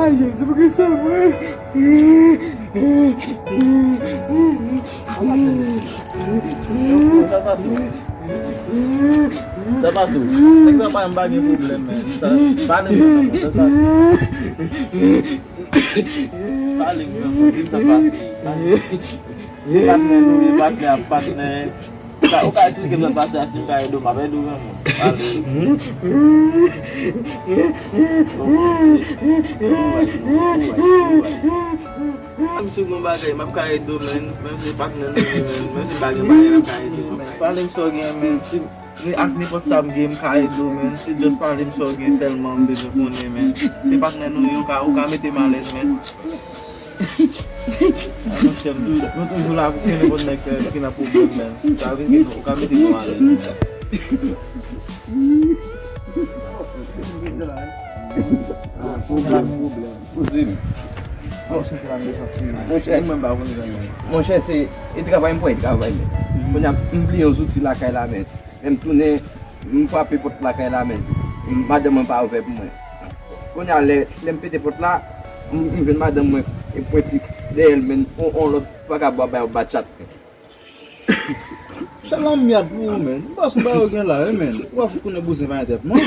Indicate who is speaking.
Speaker 1: Ai, gente, você porque você mãe.
Speaker 2: Ça passe où? C'est que ça pas un bagage problème, man. Ça pas n'importe ça passe. Pas n'importe ça passe. Partner. O ka explique me passe assim ka do ma do mesmo. Am sugon bagay map ka do men, même si partner même si bagay na ka do. Parle so game men, si ni ak ni pot sam game ka do men, si just parle so game seulement de phone men. Si partner no yo ka o ka mette malaise men. Não chamo dúvida. Não estou a jogar porque não vou aqui na pública, man. Sabe que o caminho tem que tomar.
Speaker 3: Mon cher, c'est il travaille pour travailler. On a oublié aux outils la caille la main. Même tourner, me frapper pour la caille la main. Madame pas ouvert pour moi. On a les pété pour là, il vient madame moi et pour elle men on l'autre vagabond ba chat.
Speaker 2: Ça l'a mis à bout, man. Pas son bagage là, man. Ou faut qu'on ait besoin de tête, moi.